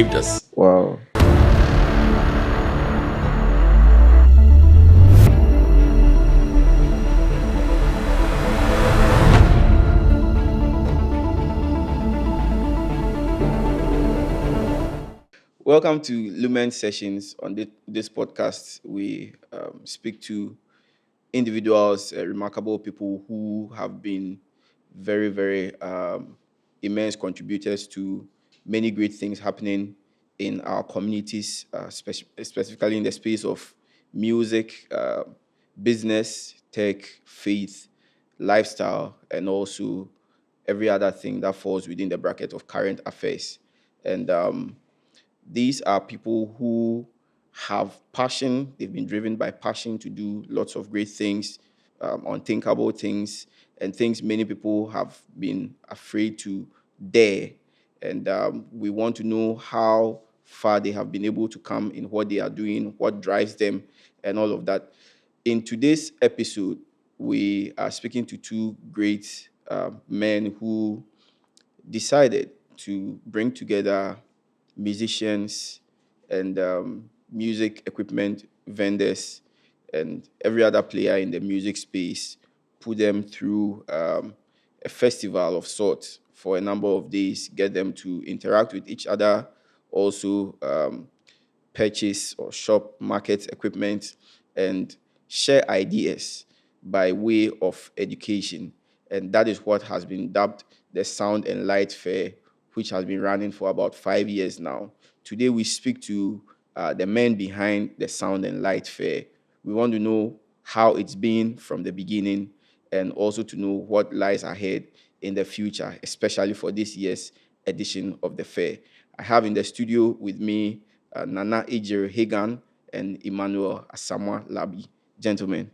exhibitors. Wow. Welcome to Lumen sessions. On this podcast, we speak to individuals, remarkable people who have been very, very immense contributors to many great things happening in our communities, specifically in the space of music, business, tech, faith, lifestyle, and also every other thing that falls within the bracket of current affairs. And these are people who have passion. They've been driven by passion to do lots of great things, unthinkable things, and things many people have been afraid to dare. And we want to know how far they have been able to come in what they are doing, what drives them, and all of that. In today's episode, we are speaking to two great men who decided to bring together musicians and music equipment vendors and every other player in the music space, put them through a festival of sorts for a number of days, get them to interact with each other, also purchase or shop market equipment, and share ideas by way of education. And that is what has been dubbed the Sound and Light Fair, which has been running for about 5 years now. Today, we speak to the men behind the Sound and Light Fair. We want to know how it's been from the beginning and also to know what lies ahead in the future, especially for this year's edition of the fair. I have in the studio with me Nana Ejere Hagan and Emmanuel Asamoah Labi. Gentlemen,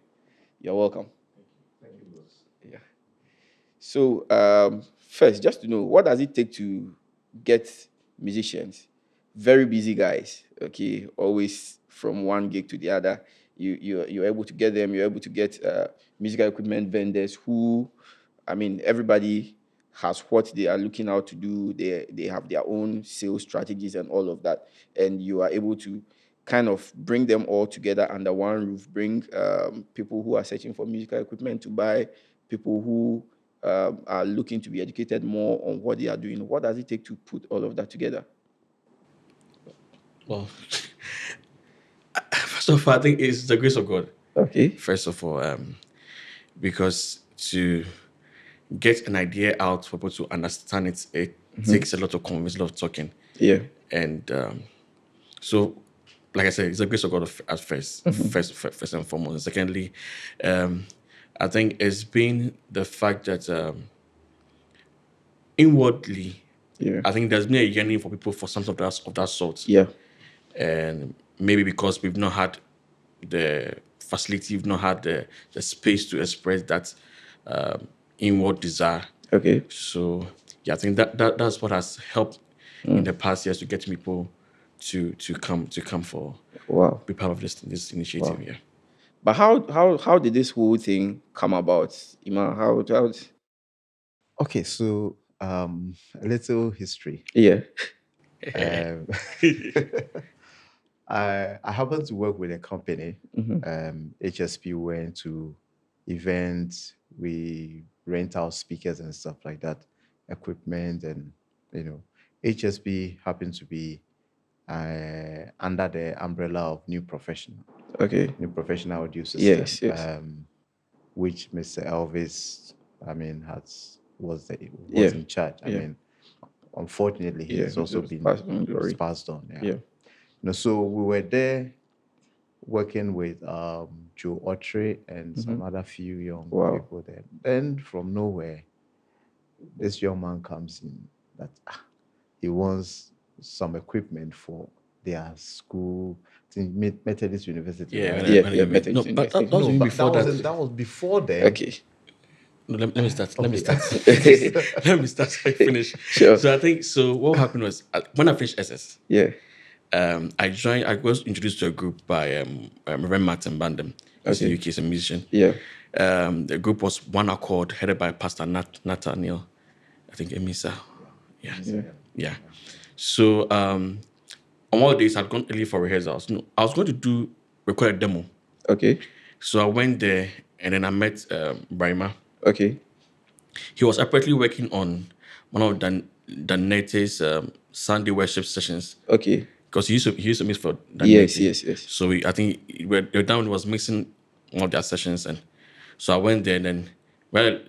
you're welcome. Thank you, boss. Yeah. So, first, just to know, what does it take to get musicians? Very busy guys, okay, always from one gig to the other. You're able to get them, you're able to get musical equipment vendors who, I mean, everybody has what they are looking out to do. They have their own sales strategies and all of that. And you are able to kind of bring them all together under one roof, bring people who are searching for musical equipment to buy, people who are looking to be educated more on what they are doing. What does it take to put all of that together? Well, first of all, I think it's the grace of God. Okay. First of all, because to get an idea out for people to understand it takes a lot of convincing, a lot of talking. Yeah. And so, like I said, it's the grace of God at first and foremost. And secondly, I think it's been the fact that inwardly, Yeah. I think there's been a yearning for people for something of that sort. Yeah. And maybe because we've not had the facility, we've not had the space to express that inward desire. Okay. So yeah, I think that's what has helped in the past years to get people to come for Wow. be part of this initiative. Wow. Yeah. But how did this whole thing come about? Ima, how Okay, so a little history. yeah. Um, I happen to work with a company. HSP went to events. We rent out speakers and stuff like that, equipment, and HSP happened to be under the umbrella of New Professional Audio System. Yes, yes. Which Mr. Elvis, was Yeah, in charge. I yeah. mean, unfortunately, Yeah, he's also it was been passed on, glory. passed on. Yeah. So we were there working with Joe Autry and some other few young Wow. people there. Then from nowhere, this young man comes in that he wants some equipment for their school, Methodist University. Yeah, right? Yeah, Methodist no, University. but that was even but before that. that was before then. Okay. No, let me start. Let me Okay. start. Let me start. I finish. Sure. So I think what happened was when I finished SS, Yeah. I was introduced to a group by Reverend Martin Bandem. He's in the UK, he's a musician. Yeah. The group was One Accord, headed by Pastor Nathaniel, I think Emisa. Yeah. So on all days I'd gone early for rehearsals. No, I was going to record a demo. Okay. So I went there and then I met Brima. Okay. He was apparently working on one of Danette's Sunday worship sessions. Okay. Because he used to mix for Yes, Danette. yes, yes. So I think the down was mixing one of their sessions, and so I went there. And then, well,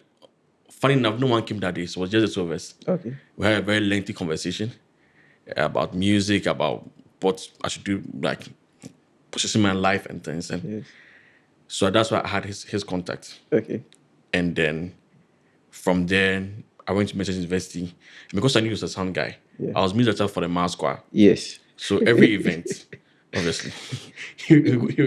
funny enough, no one came that day. So it was just the two of us. Okay. We had a very lengthy conversation about music, about what I should do, like processing my life and things. And Yes. so that's why I had his contact. Okay. And then from there, I went to Manchester University. And because I knew he was a sound guy, Yeah. I was music director for the Mass Choir. Yes. So every event, obviously, He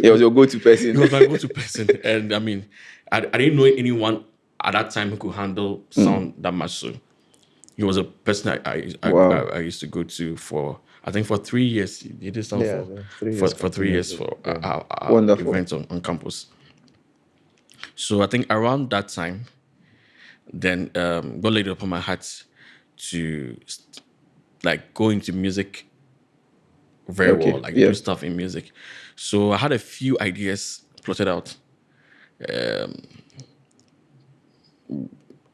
was your go-to person. he was my go-to person. And I mean, I didn't know anyone at that time who could handle sound that much. So he was a person Wow. I used to go to for, I think for 3 years. He did sound Yeah, for 3 years for 3 years for continuously. our Wonderful. events on campus. So I think around that time, then God laid it upon my heart to like go into music very Okay, well, like yeah. do stuff in music. So I had a few ideas plotted out,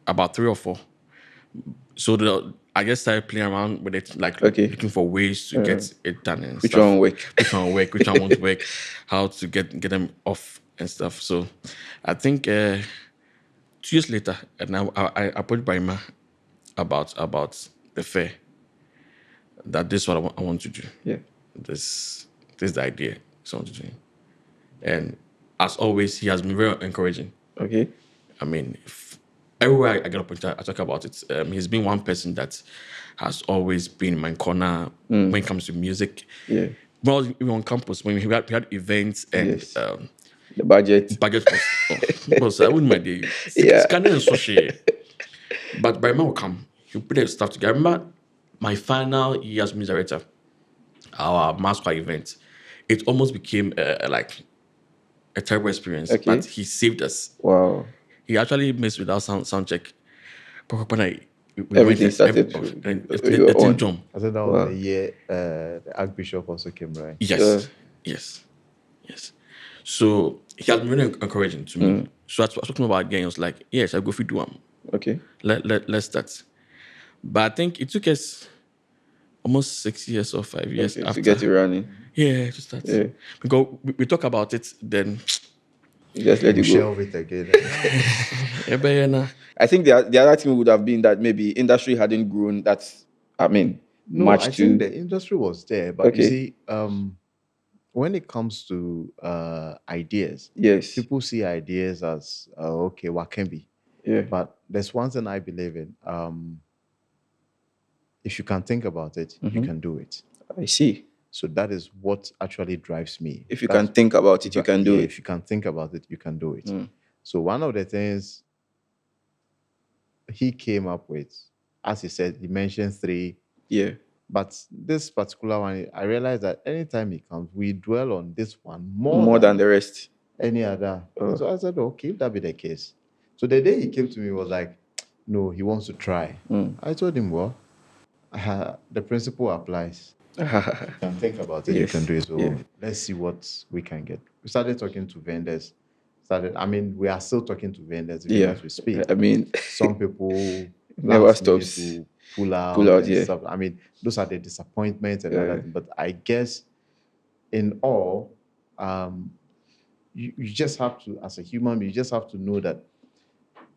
about 3 or 4. So I just started playing around with it, like Okay. looking for ways to get it done and Which stuff. one work? Which one work? Which one won't work? How to get them off and stuff. So I think 2 years later, and I approached Brima about the fair. That this is what I want to do. Yeah. This is the idea. So I want to do. And as always, he has been very encouraging. Okay. I mean, everywhere I get opportunity, I talk about it. He's been one person that has always been in my corner when it comes to music. Yeah. Well, even on campus, when we had events and Yes. The budget. budget was I wouldn't mind the Yeah. scanning and social. But by now will come, he'll put that stuff together. I remember my final year as music director, our Mass Choir event, it almost became like a terrible experience. Okay. But he saved us. Wow. He actually missed without sound check. But when Everything started to your the thing own. jump. I think that was the year the Archbishop also came, right? Yes, yes. So he has been really encouraging to me. So I was talking about again. I was like, yes, I go for do one. Okay. Let's start. But I think it took us almost 6 years or 5 years Okay, after to get it running. Yeah, to start. Yeah. Because we talk about it, then You just let We it go. shelve it again. I think the other thing would have been that maybe industry hadn't grown that, No, much I to. think the industry was there, but Okay. you see, when it comes to ideas, Yes. people see ideas as okay, what can be. Yeah. But there's one thing I believe in. If you can think about it, you can do it. I see. So that is what actually drives me. If you can think about it, you can do Yeah, it. if you can think about it, you can do it. So one of the things he came up with, as he said, he mentioned 3. Yeah. But this particular one, I realized that anytime he comes, we dwell on this one More than the rest. any other. So I said, okay, if that be the case. So the day he came to me, he was like, no, he wants to try. I told him, well, the principle applies. You can think about it, you Yes. can do it. So Yeah. let's see what we can get. We started talking to vendors. We are still talking to vendors even Yeah. as we speak. Some people Never last minute stops. to pull out and yeah. stuff. Those are the disappointments and other Yeah. things. But I guess in all, you just have to, as a human being, you just have to know that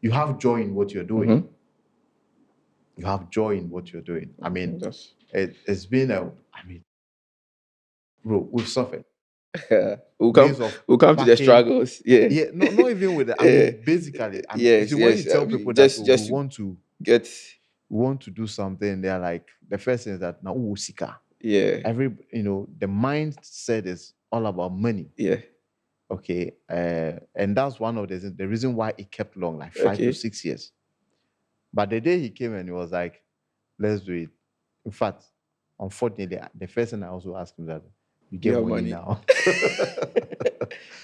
you have joy in what you're doing. You have joy in what you're doing. Yes. It's been bro, we've suffered. We'll Days come, of we'll come to the packing. struggles. Yeah. Yeah, not even with that. Basically, Yes, you see, when yes, you tell people that just we want to Get. do something, they're like, the first thing is that now sika. Yeah. The mindset is all about money. Yeah. Okay, and that's one of the reason why it kept long, like 5 Okay. to 6 years. But the day he came and he was like, let's do it. In fact, unfortunately, the first thing I also asked him that, you get have money money? now.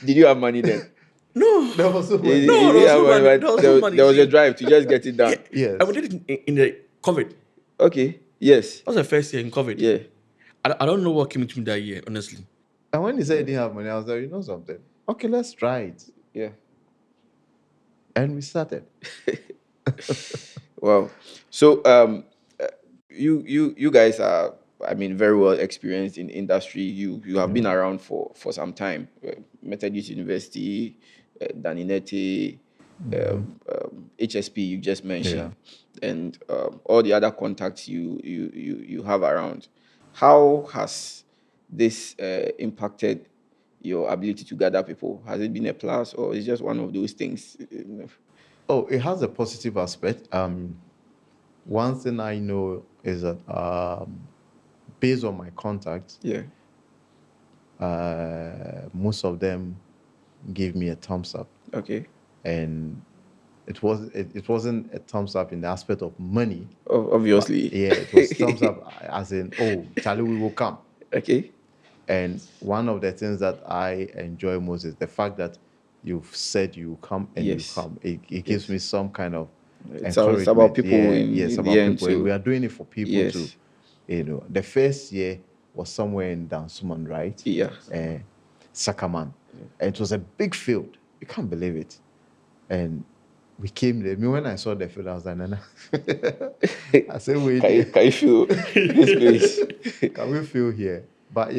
Did you have money then? No. There was no You money. No, didn't there was have no money, money. but There was no money. there was a See, drive to just get it done. Yes. I did it in the COVID. Okay. Yes. That was the first year in COVID. Yeah. I don't know what came into me that year, honestly. And when he said he didn't have money, I was like, you know something? Okay, let's try it. Yeah. And we started. Wow. So you guys are, I mean, very well experienced in industry. You have been around for some time. Methodist University, Daninete, HSP you just mentioned, and all the other contacts you have around. How has this impacted your ability to gather people? Has it been a plus, or is it just one of those things? Oh, it has a positive aspect. One thing I know is that based on my contacts, Yeah. most of them gave me a thumbs up. Okay. And it wasn't a thumbs up in the aspect of money. Obviously. Yeah, it was thumbs up as in, oh, Charlie, we will come. Okay. And one of the things that I enjoy most is the fact that you've said you come and Yes. you come. It gives me some kind of It's encouragement. about people yes, in about the end people. too. We are doing it for people Yes. too. The first year was somewhere in Dansuman, right? Yeah. Sakaman. And it was a big field. You can't believe it. And we came there. Me, when I saw the field, I was like, Nana. I said, wait. Can you feel this place? Can we feel here? But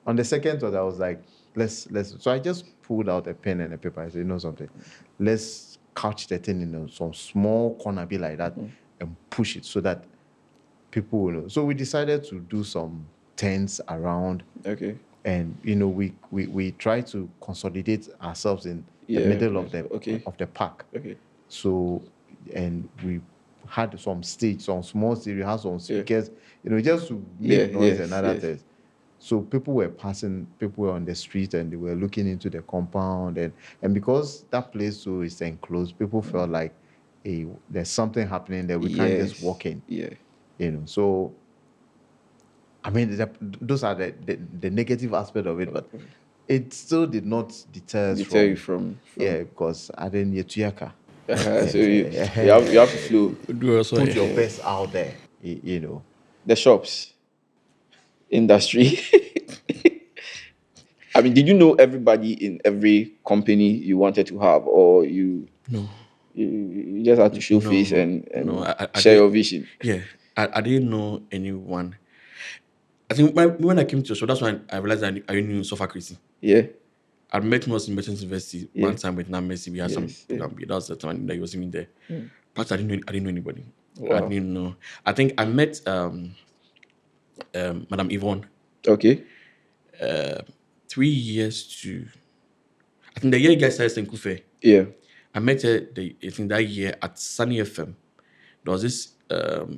on the second thought, I was like, let's. So I just pulled out a pen and a paper. I said, you know something? Let's couch the thing in some small corner, be like that, and push it so that people will know. So we decided to do some tents around. Okay. And we try to consolidate ourselves in the middle of the park. Okay. So, and we had some small stage, we had some speakers, just to make noise and other things. So people were on the street and they were looking into the compound, and because that place is enclosed, people felt like, hey, there's something happening there. We can't just walk in. Yeah. So I mean, those are the negative aspect of it, but it still did not deter you from because I didn't need to so you have to flow. Put your best out there, The shops industry. I mean, did you know everybody in every company you wanted to have, or you? No. You just had to show face and share your vision. Yeah, I didn't know anyone. I think when I came to the show, that's when I realized I knew Sofa Crazy. Yeah. I met him in Merchants University one time with Nam Messi. We had some program. That was the time that he was even there. But I didn't know anybody. Wow. I didn't know. I think I met Madam Yvonne. Okay. 3 years to, I think the year you guys started in Kufe. Yeah. I met her I think that year at Sunny FM. There was this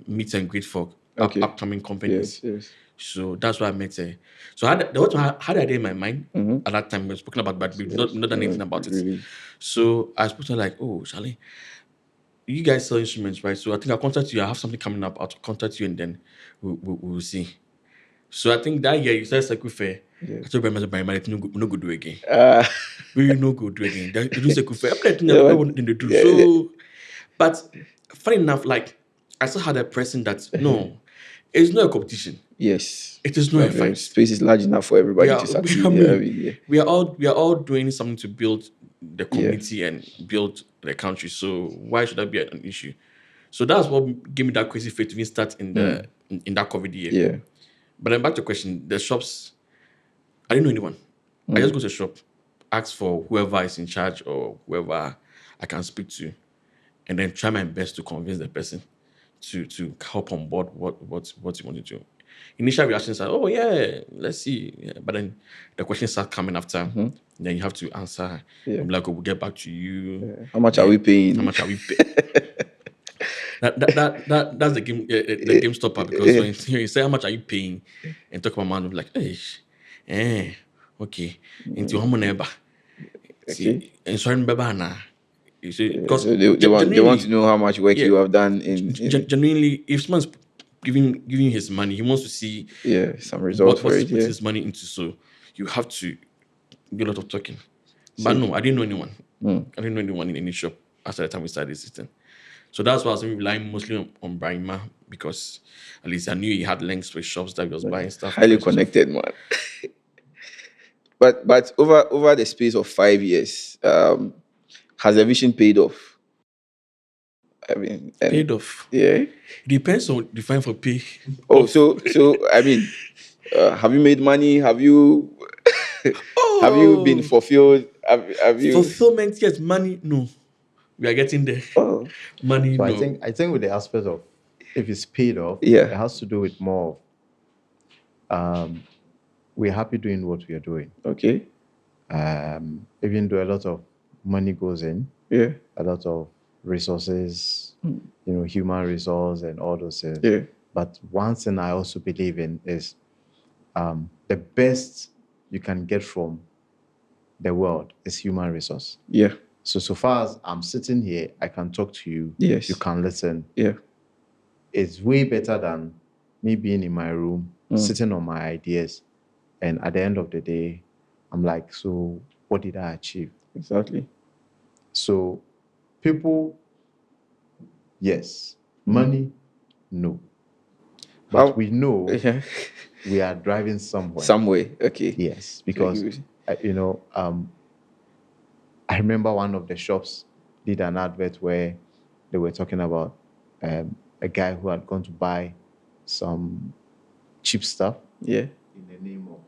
meet and greet for upcoming companies. Yes. So that's why I met her. So I had idea in my mind at that time. We were speaking about bad we've not done anything about it. So I spoke to her like, oh, Charlie, you guys sell instruments, right? So I think I'll contact you. I have something coming up. I'll contact you and then we'll see. So I think that year you started Seku Fair. I told Behringer, we no go do again. We no go do again. They do Seku Fair. I want them to do. So, but funny enough, like I still had a person that no, it's not a competition. Yes, it is not a fight. Space is large enough for everybody to succeed. We are all doing something to build the community and build the country. So why should that be an issue? So that's what gave me that crazy faith to even start in the in that COVID year. Yeah. But then back to the question, the shops, I didn't know anyone. I just go to the shop, ask for whoever is in charge or whoever I can speak to, and then try my best to convince the person to help on board what you want to do. Initial reactions are, oh yeah, let's see. Yeah. But then the questions start coming after. Then you have to answer. I'm like, oh, we'll get back to you. Yeah. How much are we paying? How much are we paying? That's the game. The game stopper, because when you say how much are you paying and talk about man, like, hey, okay, into how many ever? See, and so na. You see, because they want to know how much work you have done in genuinely. If someone's giving his money, he wants to see some results what he puts his money into. So you have to do a lot of talking. But no, I didn't know anyone. I didn't know anyone in any shop after the time we started this system. So that's why I was relying mostly on Behringer because at least I knew he had links with shops that he was buying stuff. Highly from and stuff. connected, man. But over the space of 5 years, has the vision paid off? I mean, Paid off. Yeah. Depends on define for pay. Oh, so I mean, have you made money? Have you have you been fulfilled? Have you Fulfillment? Yes. Money? No. We are getting there. Oh, Money? So No. I think with the aspect of if it's paid off, Yeah. it has to do with more of we're happy doing what we are doing. Okay. Even though a lot of money goes in, Yeah. a lot of resources, human resource and all those things. Yeah. But one thing I also believe in is the best you can get from the world is human resource. Yeah. So far as I'm sitting here, I can talk to you. Yes. You can listen. Yeah. It's way better than me being in my room, sitting on my ideas. And at the end of the day, I'm like, so what did I achieve? Exactly. So people, yes. Money, no. But we know we are driving somewhere. Some way. Okay. Yes, because, I remember one of the shops did an advert where they were talking about a guy who had gone to buy some cheap stuff. Yeah. In the name of,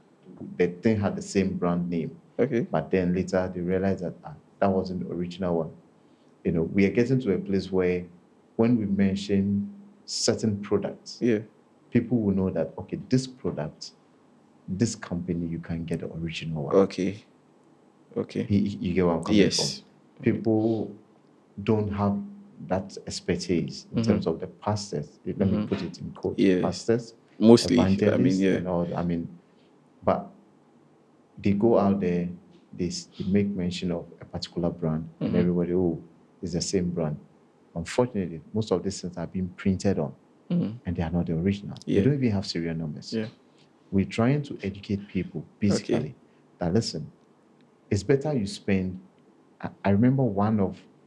the thing had the same brand name. Okay. But then later they realized that that wasn't the original one. We are getting to a place where when we mention certain products, people will know that, okay, this product, this company, you can get the original one. Okay. You get where I'm coming from? Yes. People don't have that expertise in terms of the pastors. Let me put it in quotes. Yeah. Pastors, Mostly, evangelists, yeah. and all. But they go out there, they make mention of a particular brand, and everybody, it's the same brand. Unfortunately, most of these things are being printed on, and they are not the original. Yeah. They don't even have serial numbers. Yeah. We're trying to educate people, basically, that listen, it's better you spend. I remember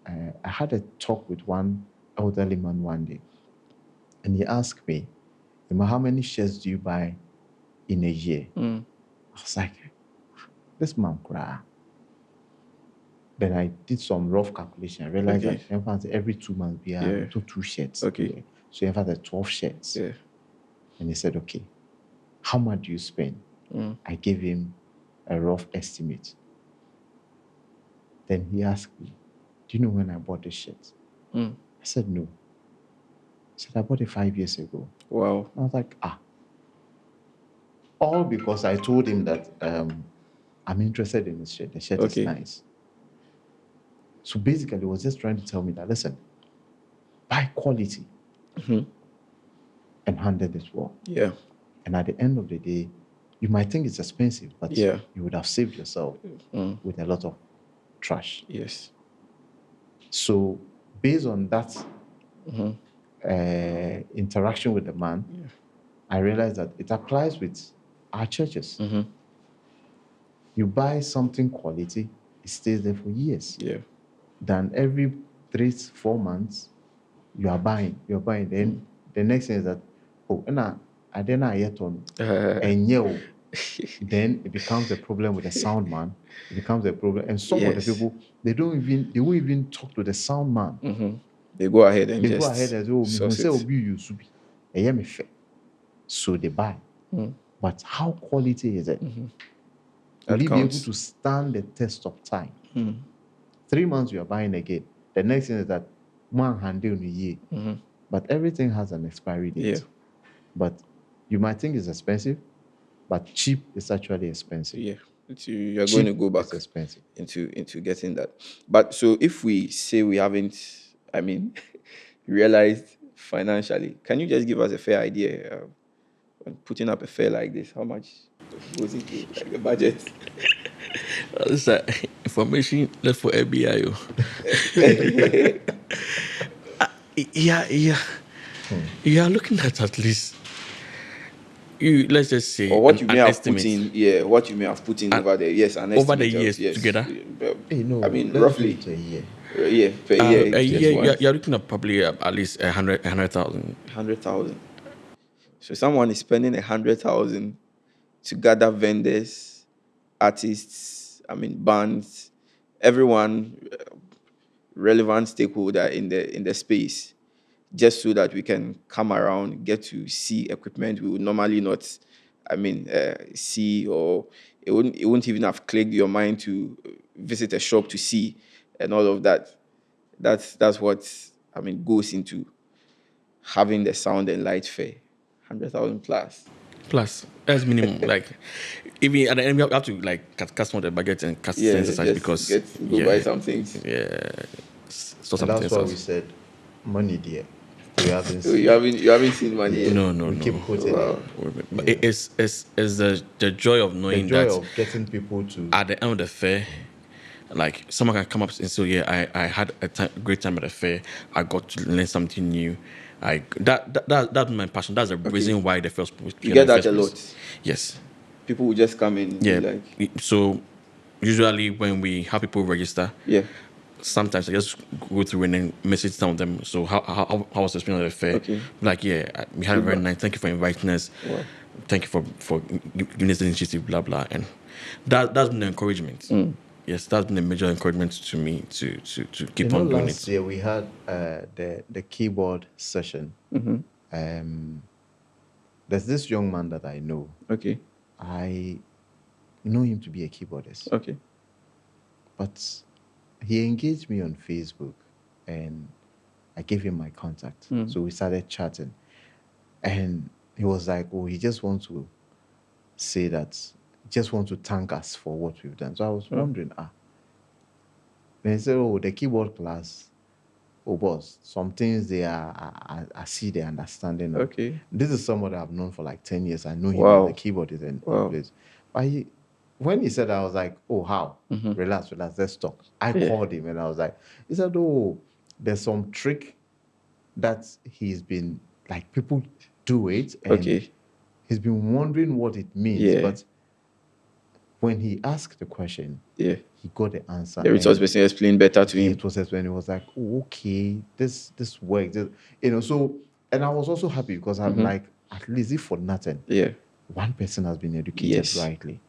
I had a talk with one elderly man one day, and he asked me, how many shares do you buy in a year? I was like, this man cry. Then I did some rough calculation. I realized that in fact, every 2 months we have 2 shirts. Okay. So in fact, 12 shirts. Yeah. And he said, okay, how much do you spend? I gave him a rough estimate. Then he asked me, do you know when I bought this shirt? I said, no. He said, I bought it 5 years ago. Wow. I was like, all because I told him that I'm interested in this shirt. The shirt is nice. So basically, he was just trying to tell me that, listen, buy quality and handle this well. Yeah. And at the end of the day, you might think it's expensive, but you would have saved yourself with a lot of trash. Yes. So based on that interaction with the man, I realized that it applies with our churches. You buy something quality, it stays there for years. Yeah. Then every 3-4 months, you're buying. Then the next thing is that, I didn't yet on then it becomes a problem with the sound man. It becomes a problem. And some of the people, they won't even talk to the sound man. They go ahead and go ahead and say, so they buy. But how quality is it? Will you be able to stand the test of time? 3 months you are buying again. The next thing is that one handle in a year. But everything has an expiry date. Yeah. But you might think it's expensive, but cheap is actually expensive. Yeah. You're going to go back into getting that. But so if we say we haven't, realized financially, can you just give us a fair idea when putting up a fair like this? How much goes into like the budget? This information left for FBI. You are looking at least. Let's just say, or what you may have put in, what you may have put in over the years, over the years together. Hey, no, roughly a year. Yeah, per year, A just year, once. you're looking at probably at least 100,000. 100,000. So someone is spending 100,000 to gather vendors, artists, bands, everyone, relevant stakeholder in the space, just so that we can come around, get to see equipment we would normally not, see, or it wouldn't even have clicked your mind to visit a shop to see, and all of that. That's what goes into having the sound and light fair, 100,000 plus. Plus, that's minimum. Like, even at the end, we have to like cut some of the budget and cut Yeah, things aside just because, go buy yeah, some things. yeah, so And something that's why else. we said money there. We haven't Oh, seen. you haven't seen money Yeah, yet. No, no, we keep no. putting Wow. it. But Yeah. it's the joy of The knowing joy that of getting people to. at the end of the fair, like someone can come up and say, "Yeah, I had a great time at the fair. I got to learn something new." That's my passion. That's the Okay. reason why the first You in get the that first a place. lot. Yes, People will just come in and be yeah. like, So usually when we have people register, yeah, sometimes I just go through and then message some of them. So how was the experience of the fair? okay. Like, yeah, we had a very Feedback. nice. Thank you for inviting us. Wow. Thank you for giving us the initiative. Blah blah, and that's been the encouragement. Yes, that's been a major encouragement to me to keep on doing Last it. year we had the keyboard session. There's this young man that I know. Okay. I know him to be a keyboardist, Okay. but he engaged me on Facebook, and I gave him my contact. So we started chatting, and he was like, "Oh, he just wants to say that, just want to thank us for what we've done." So I was wondering, Then he said, "Oh, the keyboard class. Oh, boss, some things they are, I see the understanding of." Okay. This is someone that I've known for like 10 years. I know him as Wow. a keyboardist and Wow. plays. But when he said that, I was like, "Oh, how? Relax, let's talk." I Yeah. called him and I was like, he said, "Oh, there's some trick that he's been, like, people do it, and Okay. he's been wondering what it means." Yeah. But when he asked the question, Yeah. he got the answer. The resource and person explained better to him. it was just when he was like, "Oh, okay, this works." So, and I was also happy because I'm like, at least if for nothing, Yeah. one person has been educated Yes. rightly.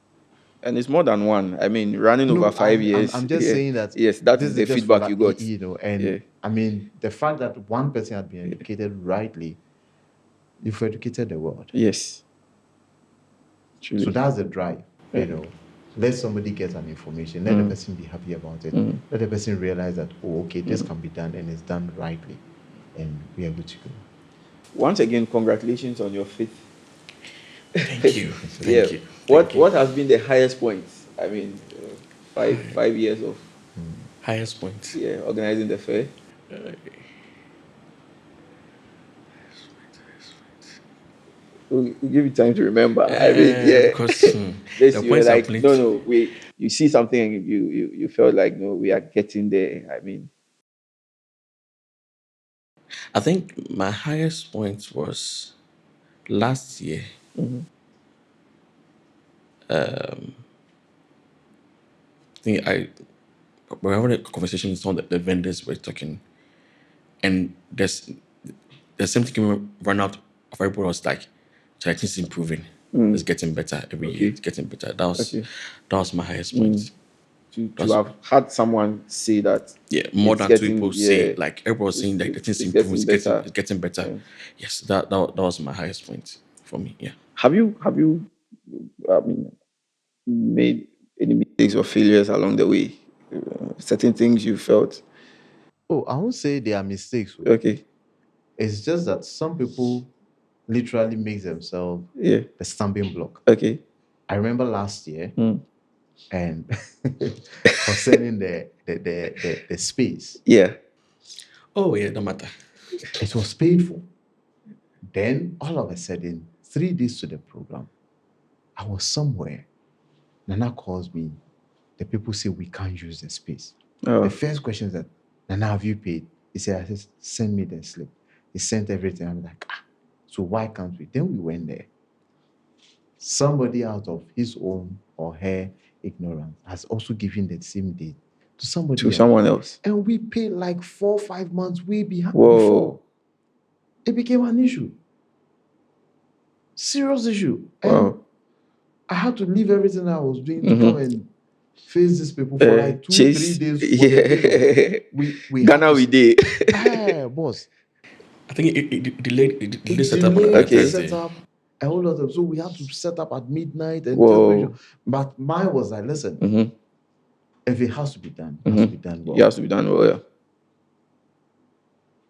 And it's more than one. Running over 5 years. I'm just yeah. saying that. Yes, that this is the just feedback for you that, got. and Yeah. the fact that one person had been educated rightly, you've educated the world. Yes. Truly. So that's the drive. Let somebody get an information, let the person be happy about it, let the person realize that, oh, okay, this can be done and it's done rightly, and we are good to go. Once again, congratulations on your faith. Thank you. Thank you. What has been the highest point? 5 years of Highest point. organizing the fair. We'll give you time to remember. Because This the you were points are like, plenty. no, you see something and you felt like, no, we are getting there. I think my highest point was last year. I think we were having a conversation with some of the vendors were talking, and the same thing run out of everybody was like, Chinese is improving. It's getting better every year. It's getting better. That was my highest point. To have had someone say that. Yeah, more It's than two getting, people say, like everybody was saying that the things it's improving, getting better. it's getting better. Yes, that was my highest point for me. Yeah. Have you made any mistakes or failures along the way? Certain things you felt. Oh, I won't say they are mistakes. Okay. It's just that some people literally make themselves Yeah. the stumbling block. Okay. I remember last year, and concerning the space, Yeah. Oh yeah, no matter. it was paid for. Then all of a sudden, 3 days to the program, I was somewhere. Nana calls me. The people say we can't use the space. Oh. The first question is that, "Nana, have you paid?" He said, "I said, send me the slip." He sent everything. I'm like, so why can't we? Then we went there. Somebody out of his own or her ignorance has also given the same date to somebody To else. someone else. And we paid like 4 or 5 months way behind Whoa. before. It became an issue. Serious issue. And Wow. I had to leave everything I was doing to come and face these people for like 2-3 Chase. days. Yeah. We Ghana had we to, did. boss. I think it delayed setup on Delayed a the Thursday. setup, a whole lot of, so we had to set up at midnight and Whoa. tell people. But mine was like, listen, if it has to be done, it has to be done well. It has to be done well, yeah.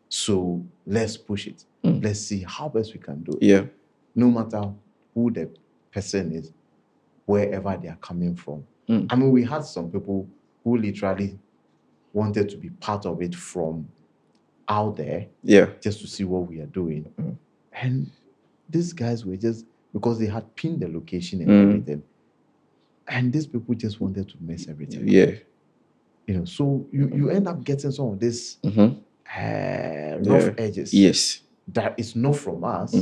So let's push it. Let's see how best we can do it. Yeah. No matter who the person is, wherever they are coming from. I mean, we had some people who literally wanted to be part of it from out there, just to see what we are doing. And these guys were just, because they had pinned the location and everything, and these people just wanted to mess everything up. Yeah. You know, so you end up getting some of this rough edges. Yes. That is not from us.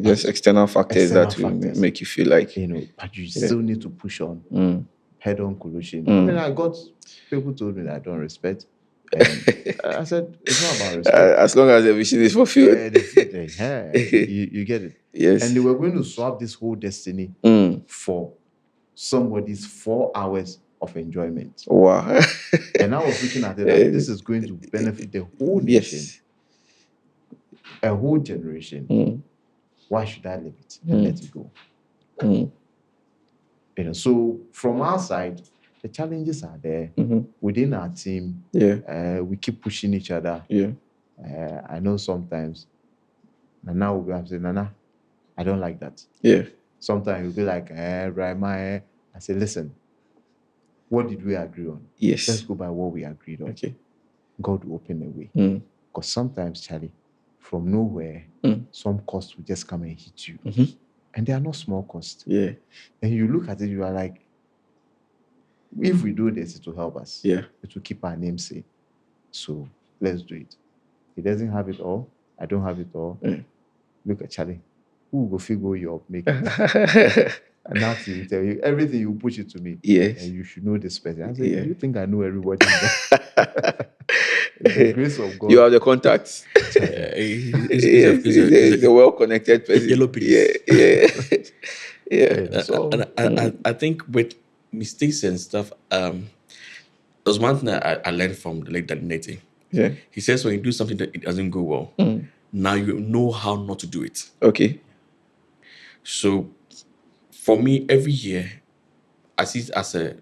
Just external factors that will make you feel like, you know, but you still need to push on. Head-on collusion. I mean, I got people told me that I don't respect. And I said, it's not about respect. As long as the vision is fulfilled. You get it. Yes. And they were going to swap this whole destiny for somebody's 4 hours of enjoyment. Wow. And I was looking at it like, this is going to benefit the whole nation, a whole generation. Why should I leave it and let it go? You know, so from our side, the challenges are there within our team. We keep pushing each other. I know sometimes Nana will be saying, Nana, I don't like that. Sometimes you'll be like, Rima, I say, listen, what did we agree on? Let's go by what we agreed on. God will open the way. Because sometimes, Charlie, from nowhere, some costs will just come and hit you. And they are not small costs. And you look at it, you are like, if we do this, it will help us. It will keep our name safe. So let's do it. He doesn't have it all. I don't have it all. Look at Charlie. Who will figure you up, make it? And now he will tell you everything, you push it to me. And you should know this person. I say, do you think I know everybody? The grace of God. You have the contacts. He's a well-connected person. Yellow piece. So, I think with mistakes and stuff, there's one thing that I learned from the late Nate. He says when you do something that it doesn't go well, now you know how not to do it. So for me, every year, I see it as a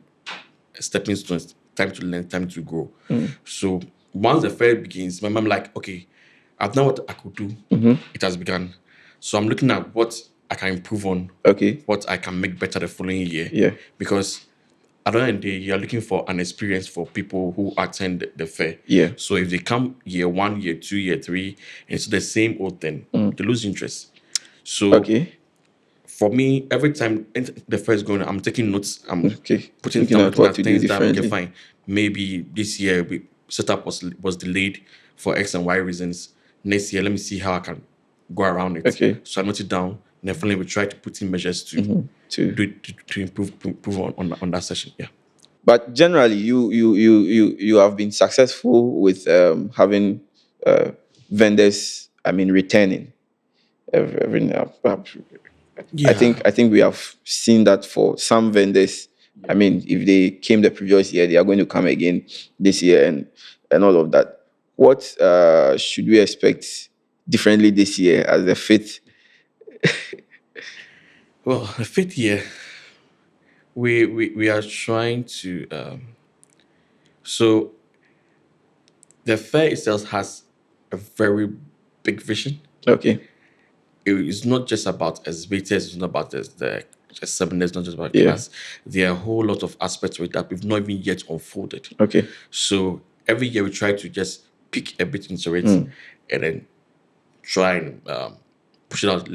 stepping stone, time to learn, time to grow. So once the fair begins, I'm like, okay, I've done what I could do. It has begun. So I'm looking at what I can improve on, what I can make better the following year. Because at the end of the day, you're looking for an experience for people who attend the fair. So if they come year 1, year 2, year 3, and it's the same old thing, they lose interest. So for me, every time the fair is going on, I'm taking notes. I'm putting down things that, okay, fine. Maybe this year setup was delayed for X and Y reasons. Next year, let me see how I can go around it. So I note it down. Definitely, we try to put in measures to improve on that session. But generally, you have been successful with having vendors. I mean, returning. I think we have seen that for some vendors. I mean, if they came the previous year, they are going to come again this year and all of that. What should we expect differently this year as the fifth? Well, the fifth year, we are trying to. So the fair itself has a very big vision. It's not just about exhibitors, it's not about the seminars, not just about class. There are a whole lot of aspects with that we've not even yet unfolded. So every year we try to just pick a bit into it and then try and push it out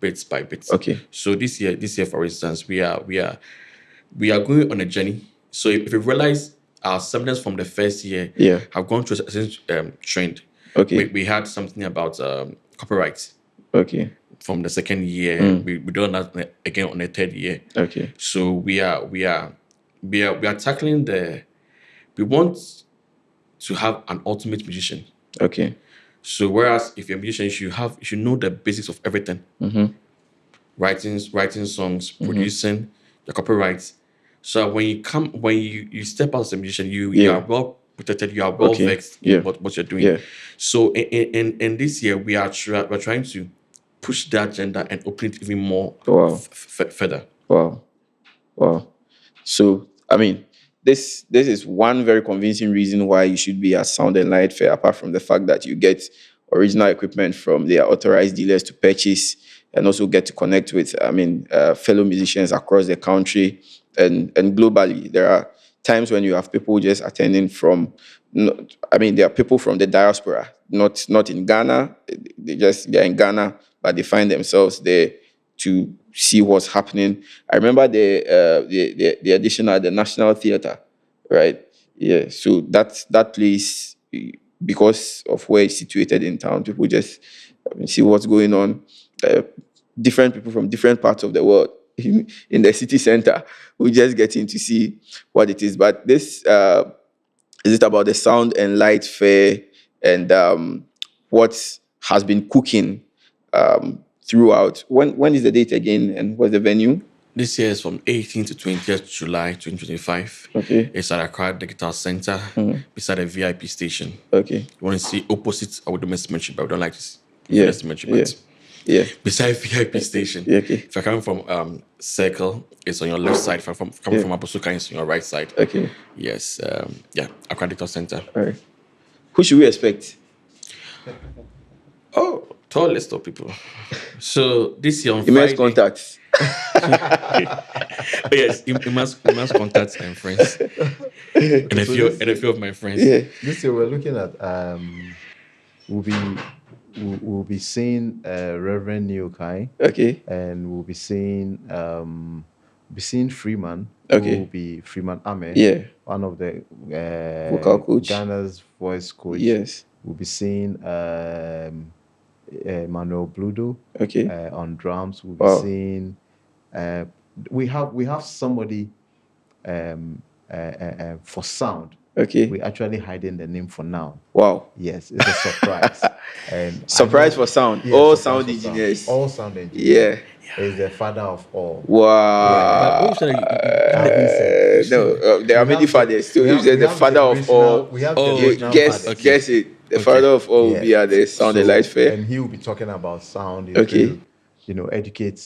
bits by bits. So this year, for instance, we are going on a journey. So if you realize our seminars from the first year have gone through a certain trend. We had something about copyright. From the second year, we done that again on the third year. So we are tackling the we want to have an ultimate musician. Okay. So whereas if you're a musician, you should know the basics of everything. Writing songs, producing, the copyrights. So when you step out as a musician, you are well protected, you are well Okay. vexed in Yeah. what you're doing. Yeah. So in this year we're trying to push that agenda and open it even more Wow. further. Wow. Wow. So, I mean, this is one very convincing reason why you should be at Sound and Light Fair, apart from the fact that you get original equipment from their authorized dealers to purchase and also get to connect with, fellow musicians across the country and globally. There are times when you have people just attending from, there are people from the diaspora, not in Ghana. They're in Ghana, but they find themselves there to see what's happening. I remember the edition at the National Theatre, right? Yeah. So that place, because of where it's situated in town, people just see what's going on. Different people from different parts of the world in the city center who just getting to see what it is. But this is it about the Sound and Light Fair and what has been cooking throughout. When is the date again, and what's the venue? This year is from 18th to 20th July 2025. Okay. It's at Accra Digital Center beside a VIP station. Okay. You want to see opposite our domestic cemetery, but we don't like to see Yeah. cemetery, Yeah. but Yeah. beside VIP station. Yeah, okay. If you're coming from Circle, it's on your left side. If you're coming from Aposuka, it's on your right side. Okay. Yes. Accra Digital Center. All right. Who should we expect? Oh, tall list of people. So this year on Immense Friday. contacts. Yes, immense contacts and friends. And a few of my friends. Yeah. This year we're looking at we'll be seeing Reverend Neokai. Okay. And we'll be seeing Freeman. Okay. Who will be Freeman Ame. Yeah. One of the vocal coach. Ghana's voice coach. Yes. We'll be seeing Manuel Bludo. Okay. On drums. We'll be seeing we have somebody for sound. Okay. We're actually hiding the name for now. Wow. Yes, it's a surprise. And surprise for sound. Yeah, all surprise sound engineers. Sound. All sound engineers. Yeah. Is the father of all. Wow. There are many fathers. So you said the father of all. We have the original guess it. The father of all will be at the Sound and Light Fair. And he will be talking about sound. He's Okay. going to, educate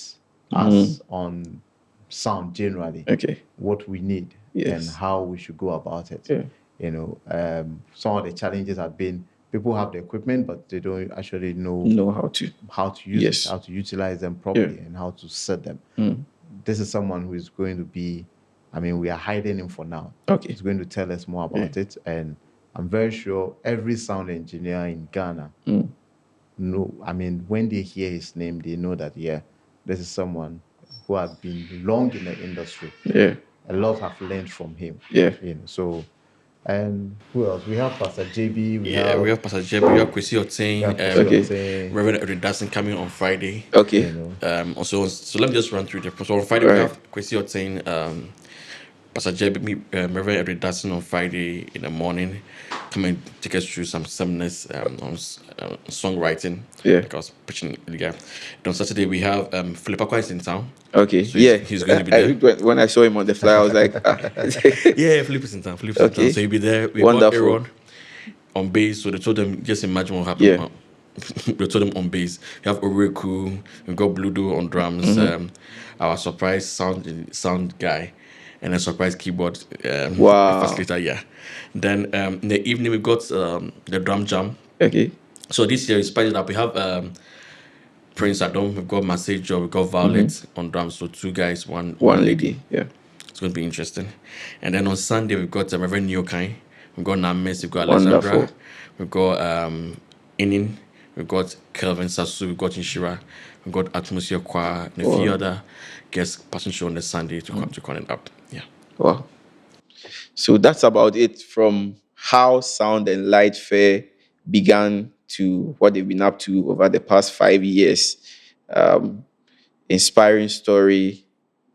us on sound generally. Okay. What we need and how we should go about it. Yeah. Some of the challenges have been people have the equipment, but they don't actually know how to use it, how to utilize them properly, and how to set them. This is someone who is going to be, we are hiding him for now. Okay. He's going to tell us more about it, and I'm very sure every sound engineer in Ghana when they hear his name, they know that, this is someone who has been long in the industry. Yeah. A lot have learned from him. Yeah. So, and who else? We have Pastor JB. We have Pastor JB. We have Kwesi Otain. Reverend Eridason coming on Friday. Okay. Also, so let me just run through the. So on Friday we have Kwesi Otain, Pastor JB, Reverend Eridason on Friday in the morning. Come and take us through some seminars on songwriting. Yeah. Like I was preaching earlier. And on Saturday we have Philip Akwa is in town. Okay. So he's going to be there. When I saw him on the flyer, I was like, Philip is in town. So he'll be there. We got Aaron on bass. So they told them, just imagine what happened. Yeah. They told them on bass. We have Oreku. We got Bludo on drums. Our surprise sound guy. And a surprise keyboard facilitator, Then in the evening, we've got the drum jam. Okay. So this year, it's spicy up. We have Prince Adam, we've got Masejo, we've got Violet on drums. So two guys, one lady. Yeah. It's going to be interesting. And then on Sunday, we've got Reverend Neokai. We've got Names, we've got Alexandra. Wonderful. We've got Inin. We've got Kelvin Sasu, we've got Inshira. We've got Atmosphere Choir and a few other guests passing through on the Sunday to connect up. Yeah. Wow. So that's about it from how Sound and Light Fair began to what they've been up to over the past 5 years. Inspiring story,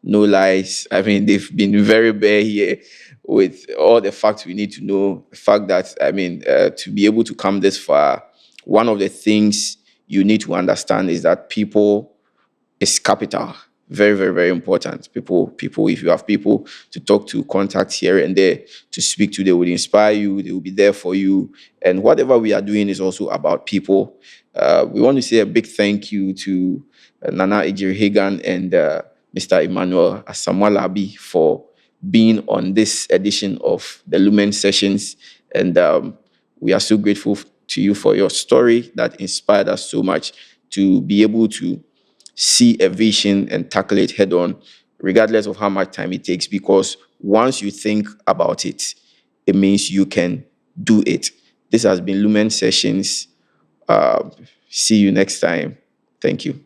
no lies. They've been very bare here with all the facts we need to know. The fact that, I mean, to be able to come this far, one of the things you need to understand is that people is capital. Very, very, very important. People, if you have people to talk to, contact here and there, to speak to, they will inspire you, they will be there for you. And whatever we are doing is also about people. We want to say a big thank you to Nana Ejiri and Mr. Emmanuel Asamoah for being on this edition of the Lumen Sessions. And we are so grateful to you for your story that inspired us so much to be able to see a vision and tackle it head on, regardless of how much time it takes, because once you think about it, it means you can do it. This has been Lumen Sessions. See you next time. Thank you.